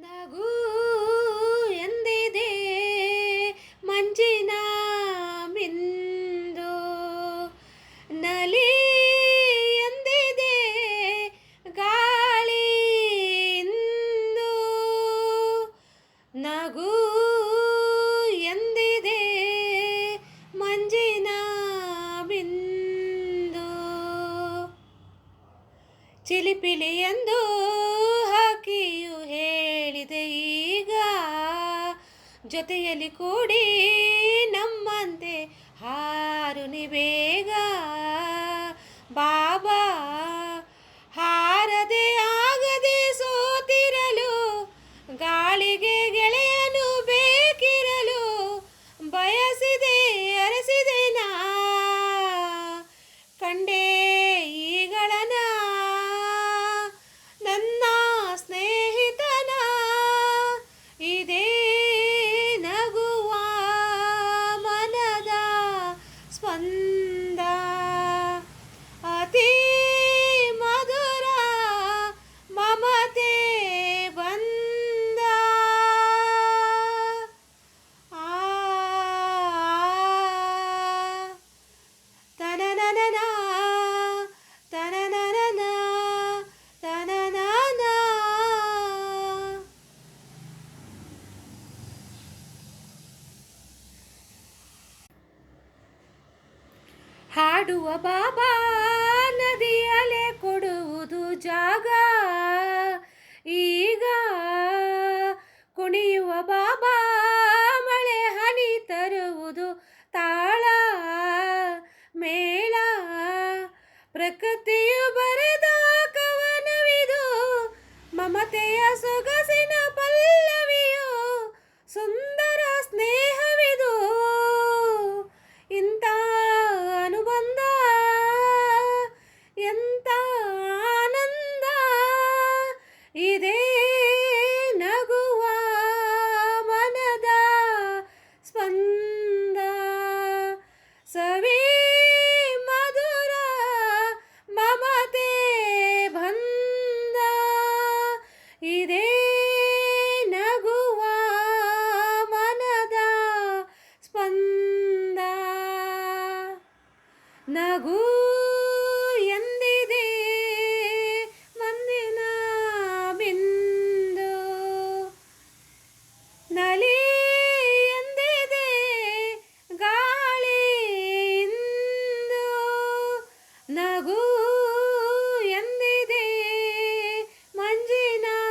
ನಗು ಎಂದಿದೆ ಮಂಜಿನ ಮಿಂದು, ನಲಿ ಎಂದಿದೆ ಗಾಳಿ ಇಂದು. ನಗು ಎಂದಿದೆ ಮಂಜಿನ ಬಿಂದು, ಚಿಲಿಪಿಲಿ ಎಂದು ಹಕ್ಕಿಯು ಹೇಳಿದೆ ಈಗ, ಜೊತೆಯಲ್ಲಿ ಕೂಡಿ ನಮ್ಮಂತೆ ಹಾರು ನೀ ಬೇಗ. ಬಾಬಾ ಹಾರದೆ ಆಗದೆ ಸೋತಿರಲು, ಗಾಳಿಗೆ ಗೆಳೆಯನು ಬೇಕಿರಲು, ಬಯಸಿದೆ ಅರಸಿದೆ ನಾ ಕಂಡೇ ಈಗಳನ ನನ್ನ ಸ್ನೇಹಿತನ. ಇದೇ ನಗುವ ಮನದ ಸ್ಪಂದ, ಅತಿ ಮಧುರ ಮಮತೆ ಬಂದ. ಆ ತನನನ ತನನನ ತನನನ. ಹಾಡುವ ಬಾಬಾ ನದಿಯಲೆ ಕೊಡುವುದು ಜಾಗ ಈಗ, ಕುಣಿಯುವ ಬಾಬಾ ಮಳೆ ಹನಿ ತರುವುದು ತಾಳ ಮೇಳ. ಪ್ರಕೃತಿಯು ಬರೆದ ಕವನವಿದು, ಮಮತೆಯ ಸೊಗಸಿನ ಪಲ್ಲವಿಯು ಸುಂದರ